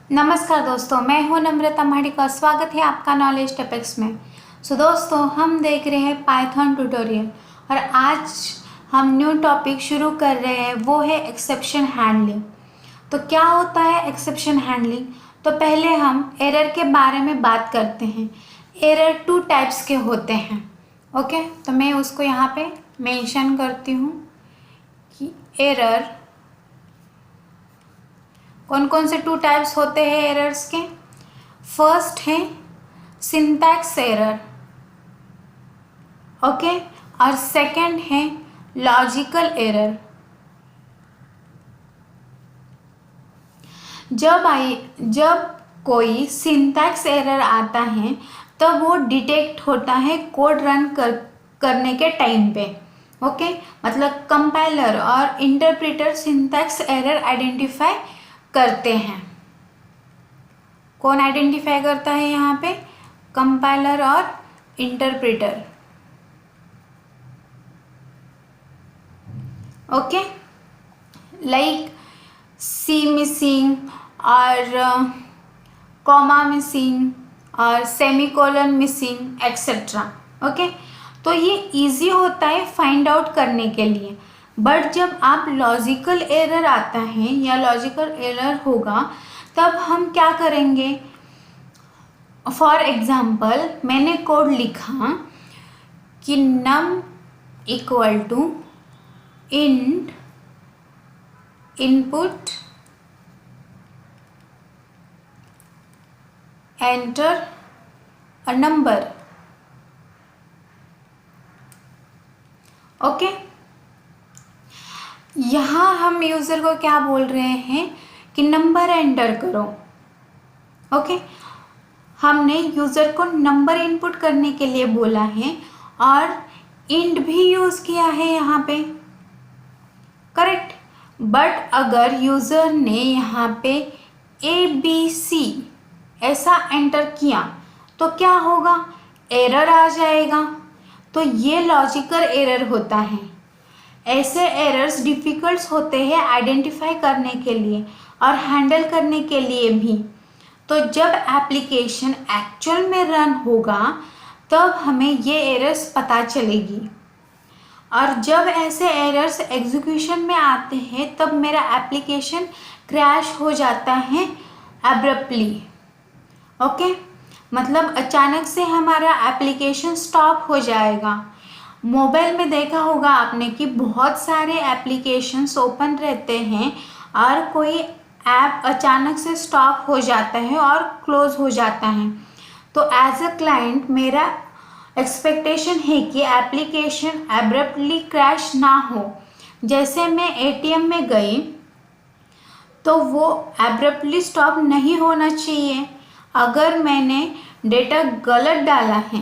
नमस्कार दोस्तों, मैं हूं नम्रता माड़ी का स्वागत है आपका नॉलेज टॉपिक्स में। दोस्तों, हम देख रहे हैं पाइथन ट्यूटोरियल और आज हम न्यू टॉपिक शुरू कर रहे हैं, वो है एक्सेप्शन हैंडलिंग। तो क्या होता है एक्सेप्शन हैंडलिंग? तो पहले हम एरर के बारे में बात करते हैं। एरर 2 टाइप्स के होते हैं। ओके, तो मैं उसको यहाँ पे मेंशन करती हूँ कि एरर कौन कौन से 2 टाइप्स होते हैं एरर्स के। फर्स्ट है सिंटैक्स एरर, ओके, और सेकंड है लॉजिकल एरर। जब कोई सिंटैक्स एरर आता है तब वो डिटेक्ट होता है कोड रन करने के टाइम पे। ओके, मतलब कंपाइलर और इंटरप्रेटर सिंटैक्स एरर आइडेंटिफाई करते हैं। कौन आइडेंटिफाई करता है यहाँ पे? कंपाइलर और इंटरप्रेटर। ओके, लाइक सी मिसिंग और कॉमा मिसिंग और सेमीकोलन मिसिंग एक्सेट्रा। ओके, तो ये इजी होता है फाइंड आउट करने के लिए। बट जब आप लॉजिकल एरर आता है या लॉजिकल एरर होगा तब हम क्या करेंगे? फॉर एग्जाम्पल, मैंने कोड लिखा कि num equal to int input enter a number। Okay, यहाँ हम यूज़र को क्या बोल रहे हैं कि नंबर एंटर करो। ओके, हमने यूज़र को नंबर इनपुट करने के लिए बोला है और इंट भी यूज़ किया है यहाँ पे, करेक्ट। बट अगर यूज़र ने यहाँ पे ABC ऐसा एंटर किया तो क्या होगा? एरर आ जाएगा। तो ये लॉजिकल एरर होता है। ऐसे एरर्स डिफ़िकल्ट होते हैं आइडेंटिफाई करने के लिए और हैंडल करने के लिए भी। तो जब एप्लीकेशन एक्चुअल में रन होगा तब हमें ये एरर्स पता चलेगी। और जब ऐसे एरर्स एग्जीक्यूशन में आते हैं तब मेरा एप्लीकेशन क्रैश हो जाता है एब्रप्टली। ओके, मतलब अचानक से हमारा एप्लीकेशन स्टॉप हो जाएगा। मोबाइल में देखा होगा आपने कि बहुत सारे एप्लीकेशंस ओपन रहते हैं और कोई ऐप अचानक से स्टॉप हो जाता है और क्लोज हो जाता है। तो एज अ क्लाइंट मेरा एक्सपेक्टेशन है कि एप्लीकेशन एब्रप्टली क्रैश ना हो। जैसे मैं ATM में गई तो वो एब्रप्टली स्टॉप नहीं होना चाहिए। अगर मैंने डेटा गलत डाला है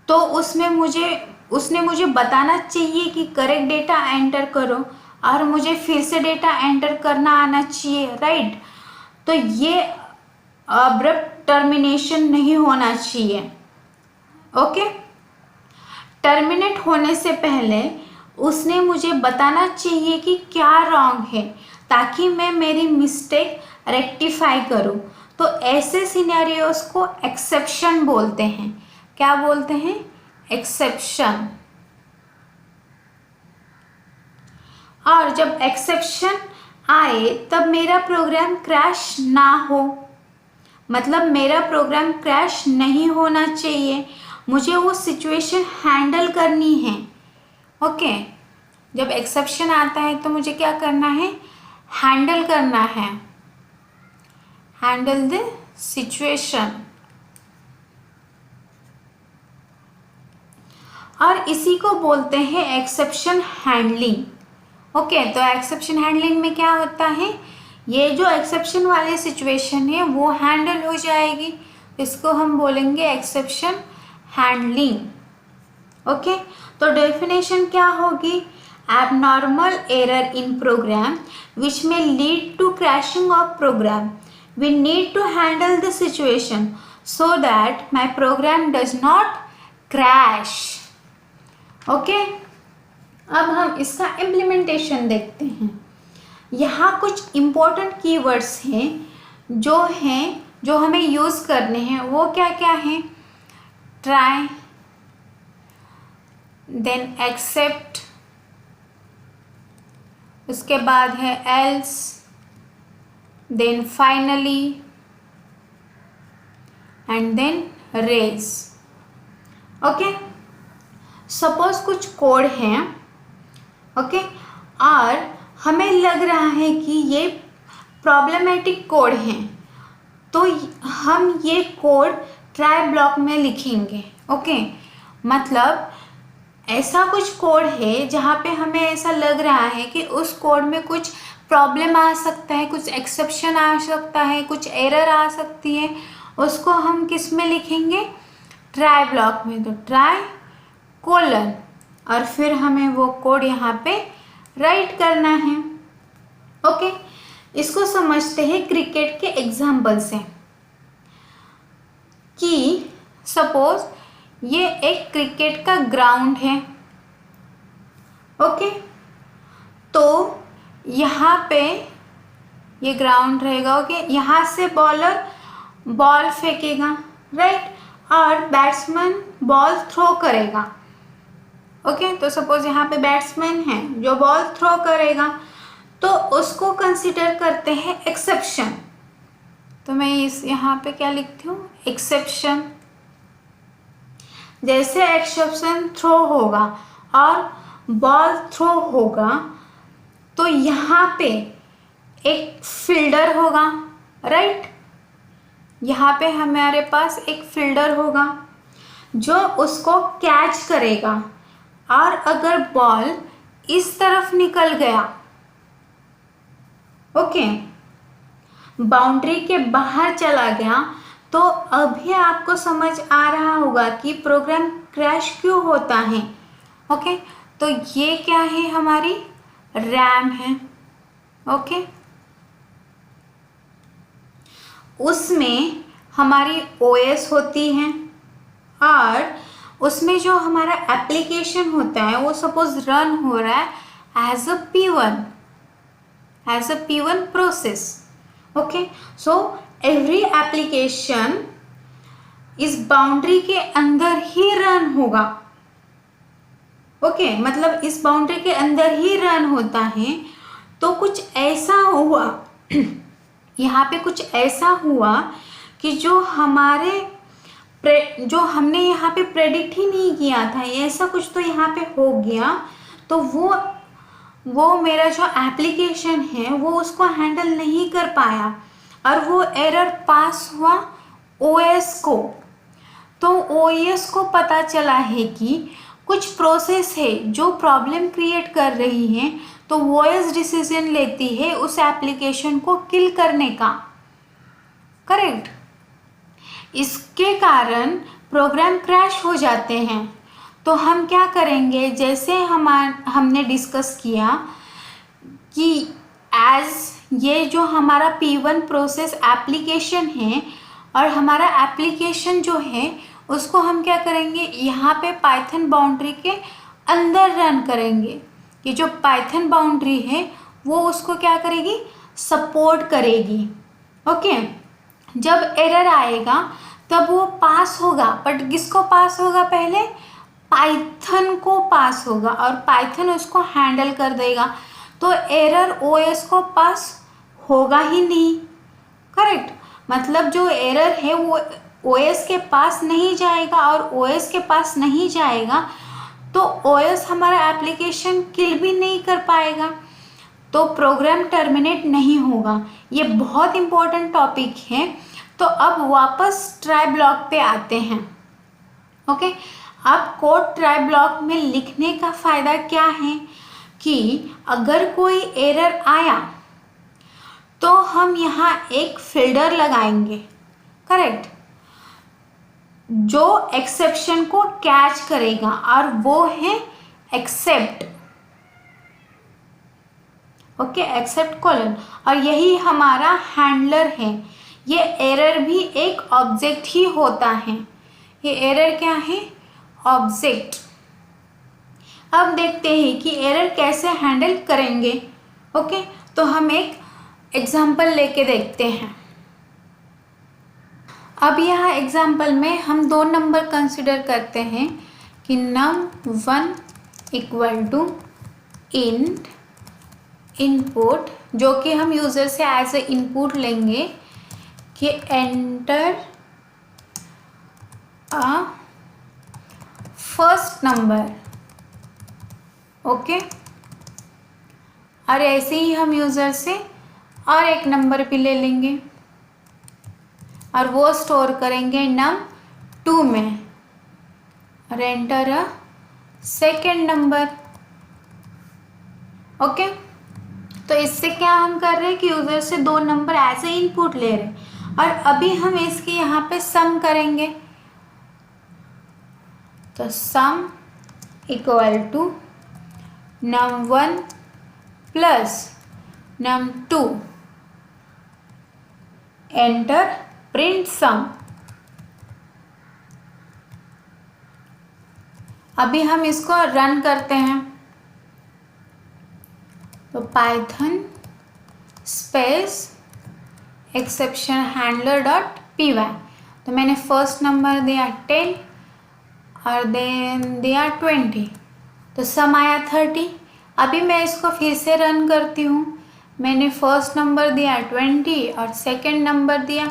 तो उसने मुझे बताना चाहिए कि करेक्ट डेटा एंटर करो और मुझे फिर से डेटा एंटर करना आना चाहिए, राइट। तो ये अब्रप्ट टर्मिनेशन नहीं होना चाहिए। ओके, टर्मिनेट होने से पहले उसने मुझे बताना चाहिए कि क्या रॉन्ग है ताकि मैं मेरी मिस्टेक रेक्टिफाई करूं। तो ऐसे सिनेरियोस को एक्सेप्शन बोलते हैं। क्या बोलते हैं? एक्सेप्शन। और जब एक्सेप्शन आए तब मेरा प्रोग्राम क्रैश ना हो, मतलब मेरा प्रोग्राम क्रैश नहीं होना चाहिए। मुझे वो सिचुएशन हैंडल करनी है। ओके, जब एक्सेप्शन आता है तो मुझे क्या करना है? हैंडल करना है, हैंडल द सिचुएशन। और इसी को बोलते हैं एक्सेप्शन हैंडलिंग। ओके, तो एक्सेप्शन हैंडलिंग में क्या होता है? ये जो एक्सेप्शन वाली सिचुएशन है वो हैंडल हो जाएगी, इसको हम बोलेंगे एक्सेप्शन हैंडलिंग। ओके, तो डेफिनेशन क्या होगी? Abnormal error in program which में lead to crashing of program. We need to handle the situation so that my program does not crash. Okay, अब हम इसका इम्प्लीमेंटेशन देखते हैं। यहाँ कुछ इम्पोर्टेंट कीवर्ड्स हैं जो हमें यूज़ करने हैं वो क्या क्या हैं? ट्राई, देन एक्सेप्ट, उसके बाद है else, then finally and then raise. Okay, suppose कुछ कोड हैं, ओके, और हमें लग रहा है कि ये प्रॉब्लमेटिक कोड हैं, तो हम ये कोड ट्राई ब्लॉक में लिखेंगे। ओके, मतलब ऐसा कुछ कोड है जहाँ पे हमें ऐसा लग रहा है कि उस कोड में कुछ प्रॉब्लम आ सकता है, कुछ एक्सेप्शन आ सकता है, कुछ एरर आ सकती है, उसको हम किस में लिखेंगे? ट्राई ब्लॉक में। तो ट्राई कोलन, और फिर हमें वो कोड यहाँ पे राइट करना है। ओके, इसको समझते हैं क्रिकेट के एग्जाम्पल से, कि सपोज ये एक क्रिकेट का ग्राउंड है। ओके, तो यहाँ पे ये ग्राउंड रहेगा। ओके, यहाँ से बॉलर बॉल फेंकेगा, राइट, और बैट्समैन बॉल थ्रो करेगा। ओके, तो सपोज यहाँ पे बैट्समैन है जो बॉल थ्रो करेगा, तो उसको कंसिडर करते हैं एक्सेप्शन। तो मैं इस यहाँ पे क्या लिखती हूँ? एक्सेप्शन। जैसे एक्सेप्शन थ्रो होगा और बॉल थ्रो होगा, तो यहाँ पे एक फील्डर होगा, राइट, यहाँ पे हमारे पास एक फील्डर होगा जो उसको कैच करेगा, और अगर बॉल इस तरफ निकल गया, ओके, बाउंड्री के बाहर चला गया, तो अभी आपको समझ आ रहा होगा कि प्रोग्राम क्रैश क्यों होता है। ओके, तो ये क्या है? हमारी रैम है। ओके, उसमें हमारी ओएस होती है, और उसमें जो हमारा एप्लीकेशन होता है वो सपोज रन हो रहा है as a P1 process. Okay, so every application इस बाउंड्री के अंदर ही रन होगा। ओके, मतलब इस बाउंड्री के अंदर ही रन होता है। तो कुछ ऐसा हुआ यहाँ पे कुछ ऐसा हुआ कि जो हमने यहाँ पे प्रेडिक्ट ही नहीं किया था, ऐसा कुछ तो यहाँ पे हो गया, तो वो मेरा जो एप्लीकेशन है वो उसको हैंडल नहीं कर पाया, और वो एरर पास हुआ ओएस को। तो ओएस को पता चला है कि कुछ प्रोसेस है जो प्रॉब्लम क्रिएट कर रही है, तो ओएस डिसीजन लेती है उस एप्लीकेशन को किल करने का, करेक्ट। इसके कारण प्रोग्राम क्रैश हो जाते हैं। तो हम क्या करेंगे? जैसे हमने डिस्कस किया कि ये जो हमारा P1 प्रोसेस एप्लीकेशन है, और हमारा एप्लीकेशन जो है उसको हम क्या करेंगे? यहाँ पे पाइथन बाउंड्री के अंदर रन करेंगे। ये जो पाइथन बाउंड्री है वो उसको क्या करेगी? सपोर्ट करेगी। ओके, जब एरर आएगा तब वो पास होगा, बट किसको पास होगा? पहले पाइथन को पास होगा, और पाइथन उसको हैंडल कर देगा। तो एरर ओएस को पास होगा ही नहीं, करेक्ट। मतलब जो एरर है वो ओएस के पास नहीं जाएगा, और ओएस के पास नहीं जाएगा तो ओएस हमारा एप्लीकेशन किल भी नहीं कर पाएगा, तो प्रोग्राम टर्मिनेट नहीं होगा। ये बहुत इंपॉर्टेंट टॉपिक है। तो अब वापस ट्राई ब्लॉक पे आते हैं। ओके, अब कोड ट्राई ब्लॉक में लिखने का फ़ायदा क्या है कि अगर कोई एरर आया तो हम यहाँ एक फिल्टर लगाएंगे, करेक्ट, जो एक्सेप्शन को कैच करेगा, और वो है एक्सेप्ट। ओके, एक्सेप्ट कोलन, और यही हमारा हैंडलर है। ये एरर भी एक ऑब्जेक्ट ही होता है। ये एरर क्या है? ऑब्जेक्ट। अब देखते हैं कि एरर कैसे हैंडल करेंगे। ओके, तो हम एक एग्जाम्पल लेके देखते हैं। अब यहाँ एग्जाम्पल में हम दो नंबर कंसिडर करते हैं कि num1 equal to int input, जो कि हम यूज़र से एज ए इनपुट लेंगे कि enter a first number. Okay, और ऐसे ही हम यूज़र से और एक नंबर भी ले लेंगे और वो स्टोर करेंगे num2 में और enter a second number. Okay, तो इससे क्या हम कर रहे हैं कि यूज़र से दो नंबर एज ए इनपुट ले रहे हैं। और अभी हम इसकी यहाँ पे सम करेंगे, तो sum equal to num1 plus num2 enter print sum. अभी हम इसको रन करते हैं, तो Python space exception handler dot py, तो मैंने फर्स्ट नंबर दिया 10 और देन दिया 20, तो सम आया 30। अभी मैं इसको फिर से रन करती हूँ, मैंने फर्स्ट नंबर दिया 20 और सेकंड नंबर दिया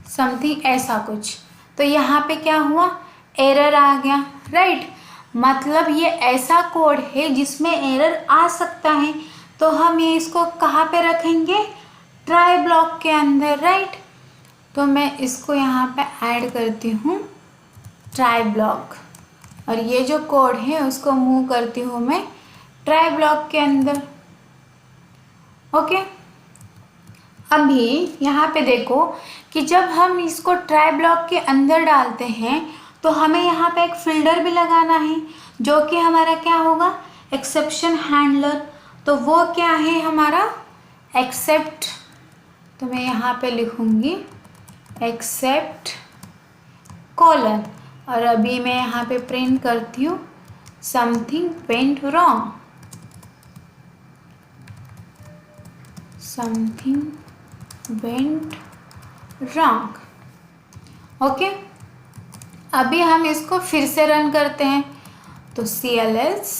समथिंग ऐसा कुछ, तो यहाँ पे क्या हुआ, एरर आ गया, राइट। मतलब ये ऐसा कोड है जिसमें एरर आ सकता है, तो हम ये इसको कहाँ पे रखेंगे, ट्राई ब्लॉक के अंदर, राइट। तो मैं इसको यहाँ पे ऐड करती हूँ ट्राई ब्लॉक, और ये जो कोड है उसको मूव करती हूँ मैं ट्राई ब्लॉक के अंदर। ओके, अभी यहाँ पे देखो कि जब हम इसको ट्राई ब्लॉक के अंदर डालते हैं तो हमें यहाँ पे एक फिल्टर भी लगाना है, जो कि हमारा क्या होगा, एक्सेप्शन हैंडलर। तो वो क्या है हमारा, एक्सेप्ट, तो मैं यहाँ पे लिखूँगी एक्सेप्ट कॉलन, और अभी मैं यहाँ पे प्रिंट करती हूँ something went wrong, something went wrong. Okay, अभी हम इसको फिर से रन करते हैं, तो CLS,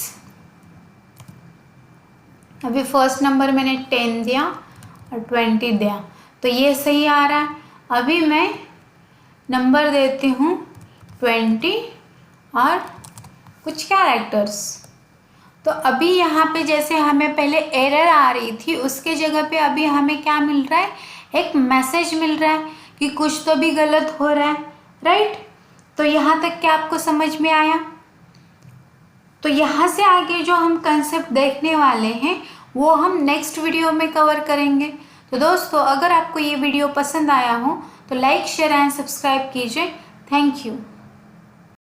अभी फर्स्ट नंबर मैंने 10 दिया और 20 दिया, तो ये सही आ रहा है। अभी मैं नंबर देती हूँ 20 और कुछ कैरेक्टर्स, तो अभी यहाँ पे जैसे हमें पहले एरर आ रही थी उसके जगह पे अभी हमें क्या मिल रहा है, एक मैसेज मिल रहा है कि कुछ तो भी गलत हो रहा है, राइट। तो यहाँ तक क्या आपको समझ में आया। तो यहाँ से आगे जो हम कंसेप्ट देखने वाले हैं वो हम नेक्स्ट वीडियो में कवर करेंगे। तो दोस्तों, अगर आपको ये वीडियो पसंद आया हो तो लाइक, शेयर एंड सब्सक्राइब कीजिए। Thank you.